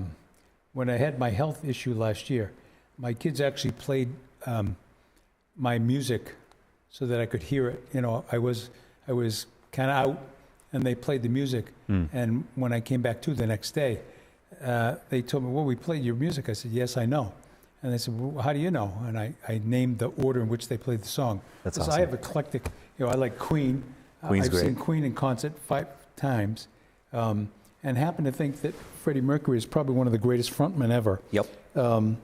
When I had my health issue last year, my kids actually played my music so that I could hear it. You know, I was kind of out, and they played the music. And when I came back to the next day, they told me, "Well, we played your music." I said, "Yes, I know." And they said, "Well, how do you know?" And I named the order in which they played the song. That's Because awesome. I have eclectic. You know, I like Queen. Queen's I've seen great. Queen in concert 5 times, and happen to think that Freddie Mercury is probably one of the greatest frontmen ever. Yep. You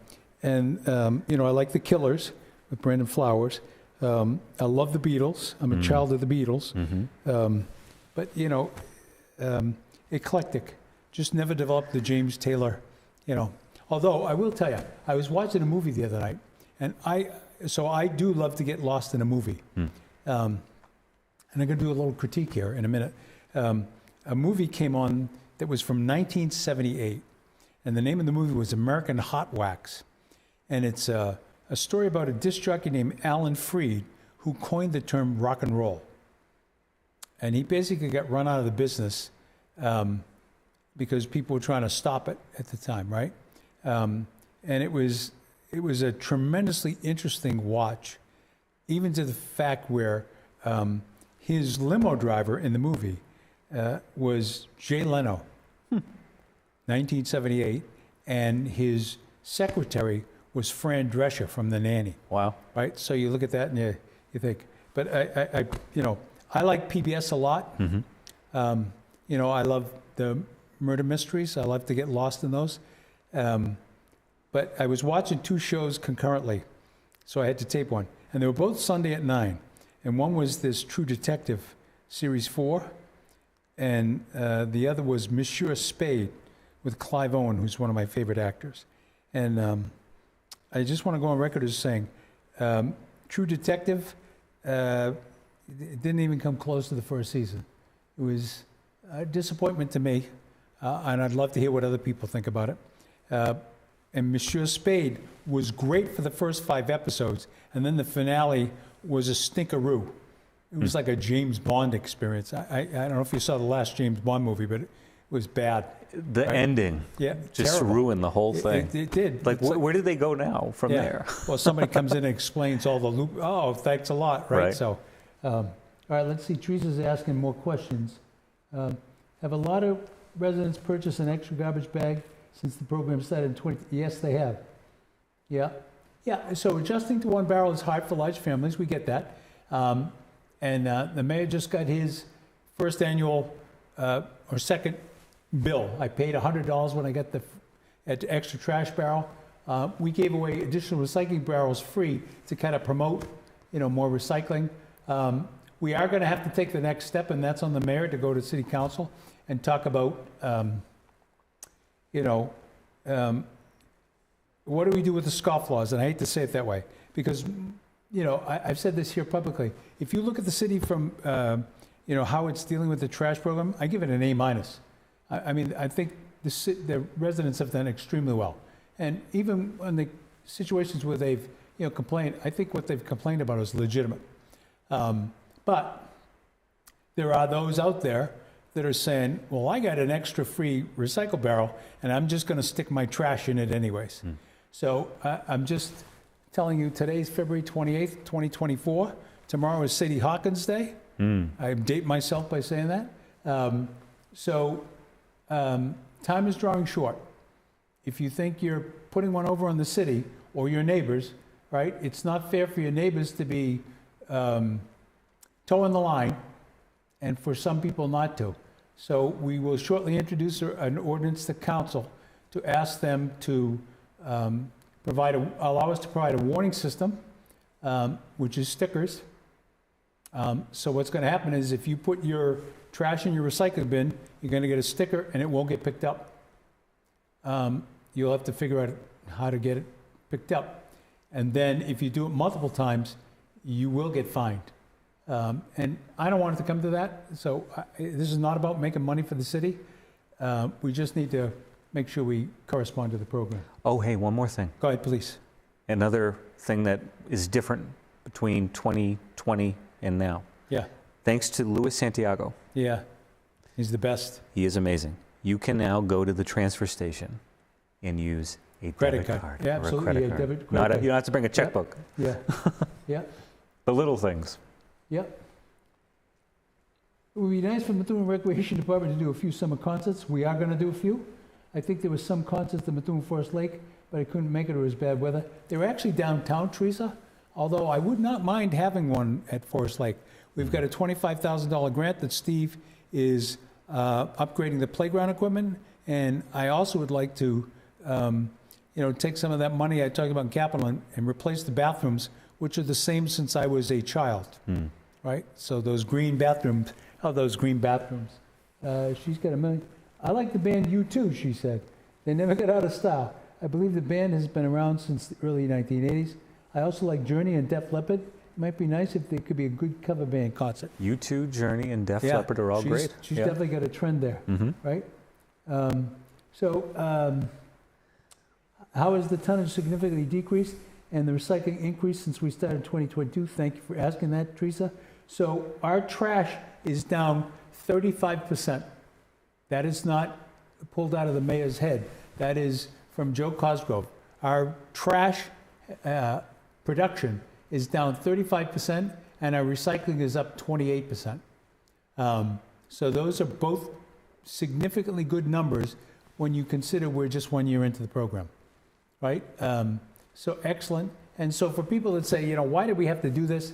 know, I like the Killers with Brandon Flowers. I love the Beatles. I'm a child of the Beatles. But, you know, eclectic. Just never developed the James Taylor, you know. Although, I will tell you, I was watching a movie the other night, and I do love to get lost in a movie. And I'm going to do a little critique here in a minute. A movie came on that was from 1978, and the name of the movie was American Hot Wax. And it's a story about a disc jockey named Alan Freed who coined the term rock and roll. And he basically got run out of the business because people were trying to stop it at the time, right? And it was a tremendously interesting watch, even to the fact where his limo driver in the movie was Jay Leno, 1978, and his secretary was Fran Drescher from The Nanny. Wow. Right? So you look at that and you think, but I like PBS a lot. You know, I love the murder mysteries. I love to get lost in those. But I was watching two shows concurrently, so I had to tape one. And they were both Sunday at 9. And one was this True Detective, Series 4. And the other was Monsieur Spade with Clive Owen, who's one of my favorite actors. And I just want to go on record as saying, True Detective, it didn't even come close to the first season. It was a disappointment to me, and I'd love to hear what other people think about it. And Monsieur Spade was great for the first 5 episodes, and then the finale was a stinkeroo. It was like a James Bond experience. I don't know if you saw the last James Bond movie, but it was bad. The ending just terrible. Ruined the whole thing. It did. Like, where did they go now from there? Well, somebody comes in and explains all the loop. Oh, thanks a lot, right? So, all right, let's see. Teresa's asking more questions. Have a lot of residents purchased an extra garbage bag since the program started in 20? Yes, they have. Yeah. So adjusting to 1 barrel is hard for large families. We get that. And the mayor just got his first annual or second bill. I paid $100 when I got the extra trash barrel. We gave away additional recycling barrels free to kind of promote, more recycling. We are going to have to take the next step, and that's on the mayor to go to city council and talk about, what do we do with the scofflaws? And I hate to say it that way because, I've said this here publicly. If you look at the city from, how it's dealing with the trash program, I give it an A-. I mean, I think the residents have done extremely well. And even in the situations where they've, complained, I think what they've complained about is legitimate. But there are those out there that are saying, well, I got an extra free recycle barrel, and I'm just going to stick my trash in it anyways. So I'm just telling you, today's February 28th, 2024. Tomorrow is Sadie Hawkins Day. I date myself by saying that. Time is drawing short. If you think you're putting one over on the city or your neighbors, right, it's not fair for your neighbors to be toeing the line and for some people not to. So we will shortly introduce an ordinance to council to ask them to allow us to provide a warning system, which is stickers. So what's going to happen is if you put your trash in your recycling bin, you're going to get a sticker and it won't get picked up. You'll have to figure out how to get it picked up. And then if you do it multiple times, you will get fined. And I don't want it to come to that. So this is not about making money for the city. We just need to make sure we correspond to the program. Oh, hey, one more thing. Go ahead, please. Another thing that is different between 2020 and now. Yeah. Thanks to Luis Santiago. Yeah, he's the best. He is amazing. You can now go to the transfer station and use a Credit debit card. card. Yeah, or a absolutely. credit Yeah, card. debit, credit Not card. you don't have to bring a checkbook. Yeah. Yeah. The little things. Yep. It would be nice for the Methuen Recreation Department to do a few summer concerts. We are going to do a few. I think there was some concerts at Methuen Forest Lake, but I couldn't make it. It was bad weather. They were actually downtown, Teresa, although I would not mind having one at Forest Lake. We've got a $25,000 grant that Steve is upgrading the playground equipment, and I also would like to, take some of that money I talked about in capital and replace the bathrooms, which are the same since I was a child, right? So those green bathrooms, she's got $1 million. I like the band U2, she said. They never got out of style. I believe the band has been around since the early 1980s. I also like Journey and Def Leppard. It might be nice if there could be a good cover band concert. U2, Journey, and Def Leppard are all great. She's definitely got a trend there, right? How has the tonnage significantly decreased and the recycling increased since we started in 2022? Thank you for asking that, Teresa. So our trash is down 35%. That is not pulled out of the mayor's head. That is from Joe Cosgrove. Our trash production is down 35%, and our recycling is up 28%. So those are both significantly good numbers when you consider we're just 1 year into the program, right? So excellent. And so for people that say, why did we have to do this?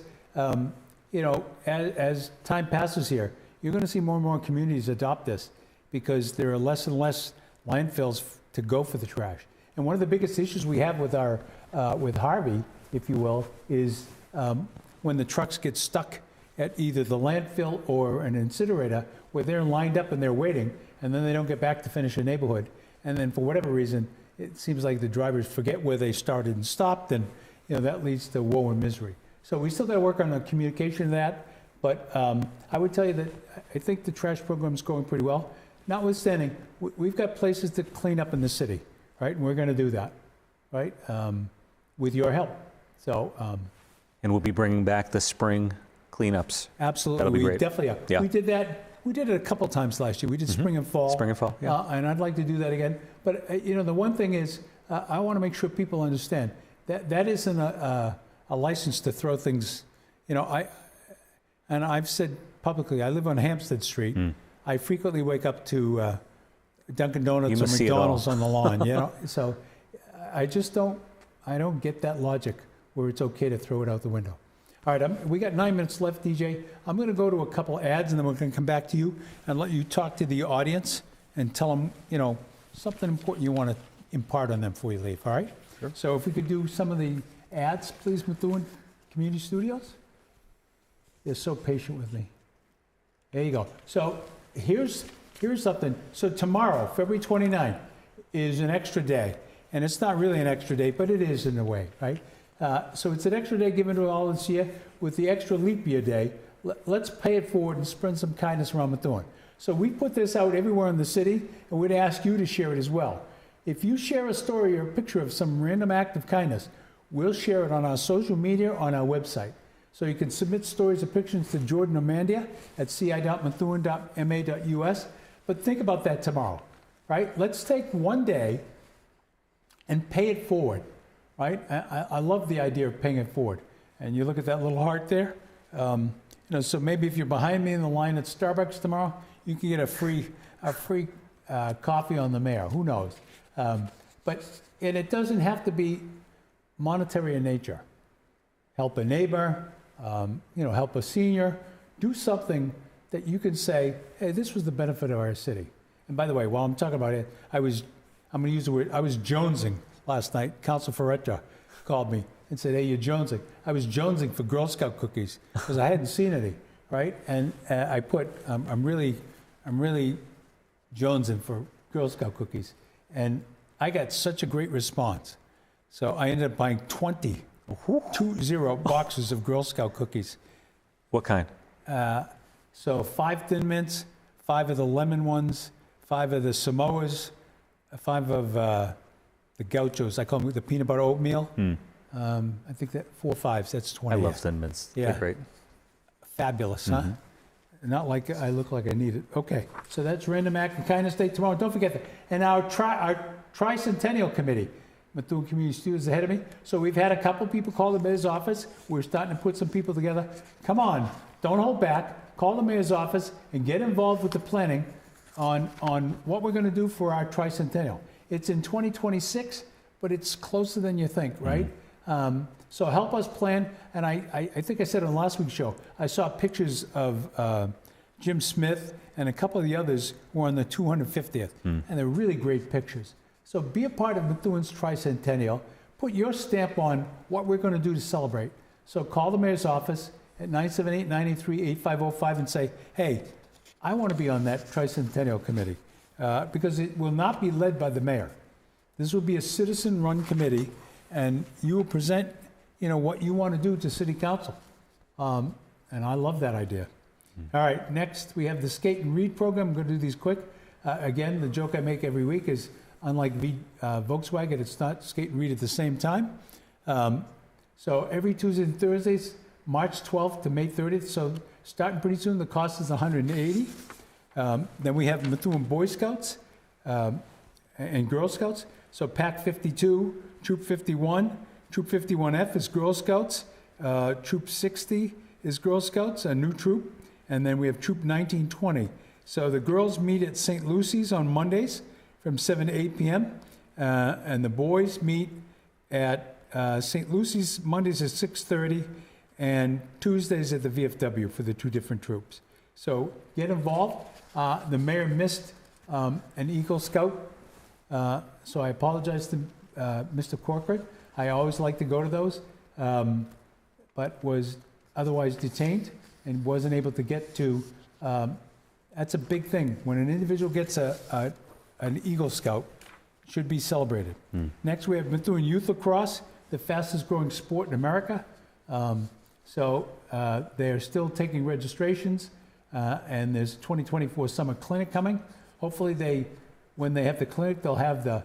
As time passes here, you're going to see more and more communities adopt this because there are less and less landfills to go for the trash. And one of the biggest issues we have with our with Harvey, if you will, is when the trucks get stuck at either the landfill or an incinerator, where they're lined up and they're waiting, and then they don't get back to finish a neighborhood. And then for whatever reason, it seems like the drivers forget where they started and stopped, and that leads to woe and misery. So we still got to work on the communication of that, but I would tell you that I think the trash program is going pretty well. Notwithstanding, we've got places to clean up in the city, right? And we're going to do that, right? With your help. So. And we'll be bringing back the spring cleanups. Absolutely. That'll be great. We definitely are. Yeah. We did that. We did it a couple times last year. We did spring and fall. Spring and fall, yeah. And I'd like to do that again. But, the one thing is, I want to make sure people understand that that isn't a license to throw things. I've said publicly, I live on Hampstead Street. I frequently wake up to Dunkin' Donuts or McDonald's on the lawn, So I just don't get that logic where it's okay to throw it out the window. All right, we got 9 minutes left, DJ. I'm going to go to a couple ads, and then we're going to come back to you and let you talk to the audience and tell them, something important you want to impart on them before you leave, all right? Sure. So if we could do some of the ads, please, Methuen Community Studios. They're so patient with me. There you go. So here's something. So tomorrow, February 29th, is an extra day. And it's not really an extra day, but it is in a way, right? So it's an extra day given to all this year. With the extra leap year day, let's pay it forward and spread some kindness around Methuen. So we put this out everywhere in the city, and we'd ask you to share it as well. If you share a story or a picture of some random act of kindness, we'll share it on our social media, on our website. So you can submit stories or pictures to Jordan or Mandia at ci.methuen.ma.us. But think about that tomorrow, right? Let's take one day and pay it forward, right? I love the idea of paying it forward. And you look at that little heart there. So maybe if you're behind me in the line at Starbucks tomorrow, you can get a free coffee on the mayor. Who knows? And it doesn't have to be monetary in nature. Help a neighbor, help a senior. Do something that you can say, hey, this was the benefit of our city. And by the way, while I'm talking about it, I'm going to use the word, I was jonesing last night. Council Ferretta called me and said, hey, you're jonesing. I was jonesing for Girl Scout cookies because I hadn't seen any, right? And I put, I'm really jonesing for Girl Scout cookies. And I got such a great response. So I ended up buying 20 boxes of Girl Scout cookies. What kind? So 5 Thin Mints, 5 of the lemon ones, 5 of the Samoas, 5 of the Gauchos. I call them the peanut butter oatmeal. I think that 4 5s, that's 20. I love Thin Mints. Yeah. They're great. Fabulous, huh? Not like I look like I need it. Okay, so that's Random Act of Kindness Day tomorrow. Don't forget that. And our Tricentennial Committee, Methuen Community Studios ahead of me. So we've had a couple people call the mayor's office. We're starting to put some people together. Come on, don't hold back. Call the mayor's office and get involved with the planning on what we're going to do for our Tricentennial. It's in 2026, but it's closer than you think, right? So help us plan. And I think I said on last week's show, I saw pictures of Jim Smith and a couple of the others who were on the 250th. And they're really great pictures. So be a part of Methuen's Tricentennial. Put your stamp on what we're going to do to celebrate. So call the mayor's office at 978-983-8505 and say, hey, I want to be on that Tricentennial committee because it will not be led by the mayor. This will be a citizen-run committee, and you will present, what you want to do to city council. And I love that idea. All right, next we have the Skate and Read program. I'm going to do these quick. Again, the joke I make every week is, unlike Volkswagen, it's not Skate and Read at the same time. So every Tuesdays and Thursdays, March 12th to May 30th. So starting pretty soon, the cost is $180. Then we have Methuen Boy Scouts and Girl Scouts. So Pack 52, Troop 51, Troop 51F is Girl Scouts, Troop 60 is Girl Scouts, a new troop, and then we have Troop 1920. So the girls meet at St. Lucy's on Mondays from 7 to 8 p.m., and the boys meet at St. Lucy's Mondays at 6:30, and Tuesdays at the VFW for the two different troops. So get involved. The mayor missed an Eagle Scout. So I apologize to Mr. Corcoran. I always like to go to those, but was otherwise detained and wasn't able to get to. That's a big thing. When an individual gets an Eagle Scout, it should be celebrated. Next, we have Methuen Youth Lacrosse, the fastest growing sport in America. So they're still taking registrations, and there's 2024 Summer Clinic coming. Hopefully when they have the clinic, they'll have the,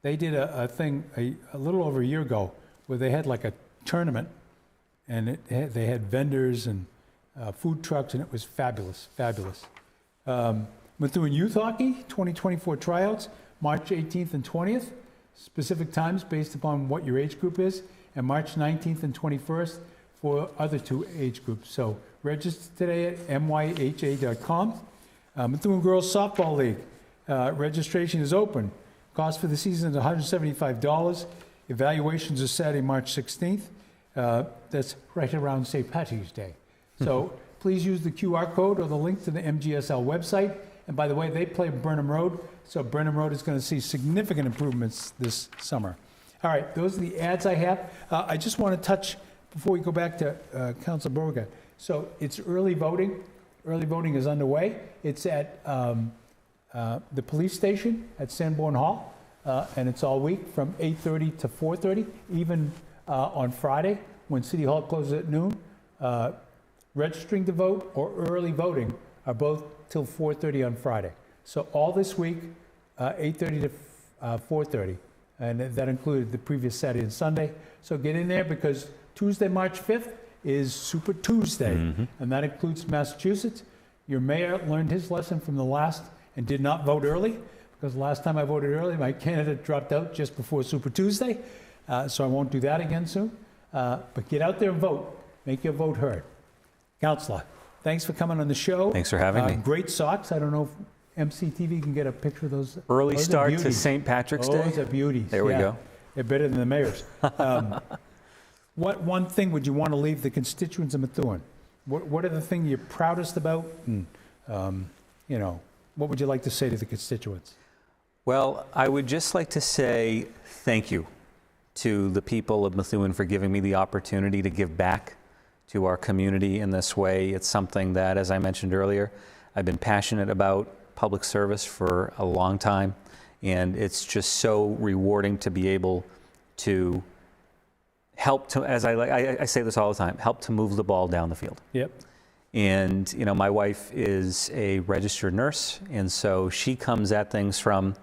they did a thing a little over a year ago where they had like a tournament, and they had vendors and food trucks, and it was fabulous, fabulous. Methuen Youth Hockey, 2024 tryouts, March 18th and 20th. Specific times based upon what your age group is, and March 19th and 21st for other two age groups. So register today at myha.com. Methuen Girls Softball League, registration is open. Cost for the season is $175. Evaluations are Saturday, March 16th. That's right around St. Patrick's Day. So please use the QR code or the link to the MGSL website. And by the way, they play Burnham Road, so Burnham Road is going to see significant improvements this summer. All right, those are the ads I have. I just want to touch, before we go back to Councilor Beauregard. So it's early voting. Early voting is underway. It's at the police station at Sanborn Hall, and it's all week from 8:30 to 4:30, even on Friday when City Hall closes at noon. Registering to vote or early voting are both till 4:30 on Friday. So all this week, 8:30 to 4:30, and that included the previous Saturday and Sunday. So get in there because Tuesday, March 5th is Super Tuesday, and that includes Massachusetts. Your mayor learned his lesson from the last and did not vote early, because last time I voted early, my candidate dropped out just before Super Tuesday, so I won't do that again soon. But get out there and vote. Make your vote heard. Councilor, thanks for coming on the show. Thanks for having me. Great socks. I don't know if MCTV can get a picture of those. Early Those are start to beauties. St. Patrick's Day. Those are beauties. There we go. They're better than the mayor's. What one thing would you want to leave the constituents of Methuen? What are the things you're proudest about? And, what would you like to say to the constituents? Well, I would just like to say thank you to the people of Methuen for giving me the opportunity to give back to our community in this way. It's something that, as I mentioned earlier, I've been passionate about public service for a long time, and it's just so rewarding to be able to help to, as I say this all the time, help to move the ball down the field. Yep. And, my wife is a registered nurse, and so she comes at things from,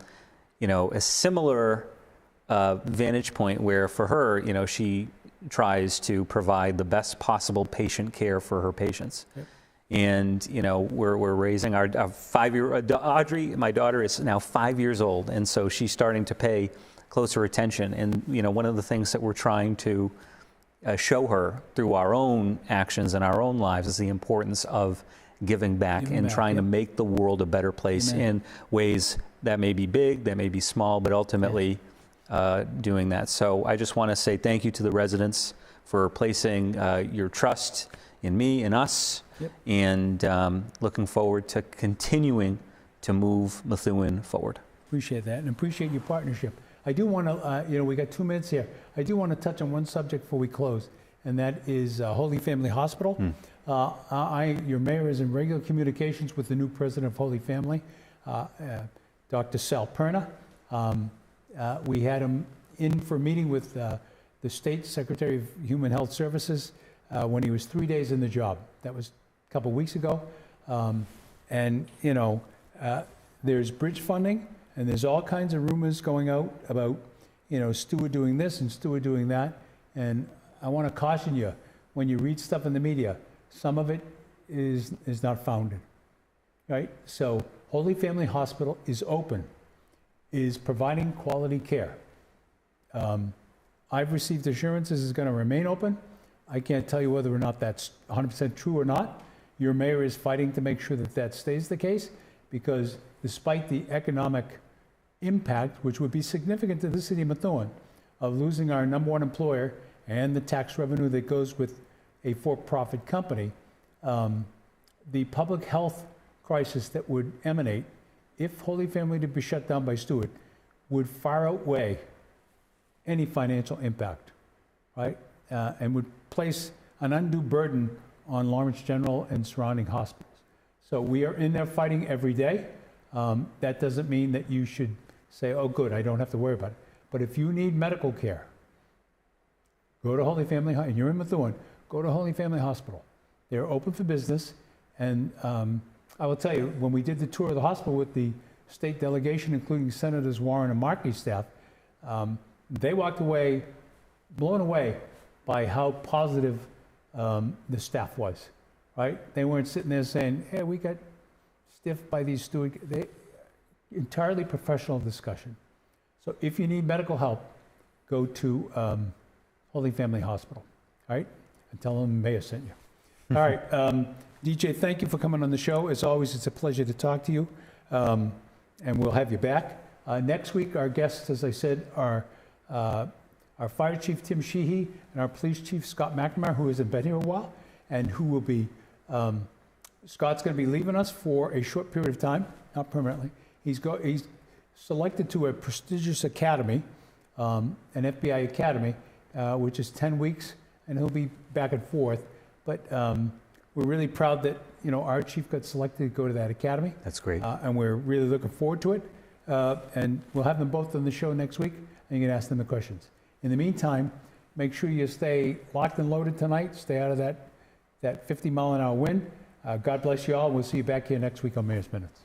a similar vantage point where for her, she tries to provide the best possible patient care for her patients. Yep. And, we're raising our 5-year, Audrey, my daughter, is now 5 years old, and so she's starting to pay closer attention. And, one of the things that we're trying to show her through our own actions and our own lives is the importance of giving back and trying to make the world a better place in ways that may be big, that may be small, but ultimately doing that. So I just want to say thank you to the residents for placing your trust in me and us, and looking forward to continuing to move Methuen forward. Appreciate that, and appreciate your partnership. I do want to, we got 2 minutes here. I do want to touch on one subject before we close, and that is Holy Family Hospital. Your mayor is in regular communications with the new president of Holy Family, Dr. Sal Perna. We had him in for a meeting with the State Secretary of Human Health Services when he was 3 days in the job. That was a couple weeks ago. There's bridge funding, and there's all kinds of rumors going out about, Stewart doing this and Stewart doing that. And I want to caution you, when you read stuff in the media, some of it is not founded, right? So Holy Family Hospital is open, is providing quality care. I've received assurances it's going to remain open. I can't tell you whether or not that's 100% true or not. Your mayor is fighting to make sure that that stays the case, because despite the economic impact, which would be significant to the city of Methuen, of losing our #1 employer and the tax revenue that goes with a for-profit company, the public health crisis that would emanate if Holy Family to be shut down by Stewart, would far outweigh any financial impact, right? And would place an undue burden on Lawrence General and surrounding hospitals. So we are in there fighting every day. That doesn't mean that you should say, oh, good, I don't have to worry about it. But if you need medical care, go to Holy Family, and you're in Methuen, go to Holy Family Hospital. They're open for business. And I will tell you, when we did the tour of the hospital with the state delegation, including Senators Warren and Markey's staff, they walked away blown away by how positive the staff was, right? They weren't sitting there saying, hey, we got stiffed by these stewards. Entirely professional discussion. So if you need medical help, go to Holy Family Hospital, all right? And tell them the mayor sent you. All right, DJ, thank you for coming on the show. As always, it's a pleasure to talk to you, and we'll have you back. Next week, our guests, as I said, are our Fire Chief, Tim Sheehy, and our Police Chief, Scott McNamara, who hasn't been here a while, and who will be, Scott's going to be leaving us for a short period of time, not permanently. He's selected to a prestigious academy, an FBI academy, which is 10 weeks, and he'll be back and forth. But we're really proud that, you know, our chief got selected to go to that academy. That's great. And we're really looking forward to it. And we'll have them both on the show next week, and you can ask them the questions. In the meantime, make sure you stay locked and loaded tonight. Stay out of that 50-mile-an-hour wind. God bless you all. We'll see you back here next week on Mayor's Minutes.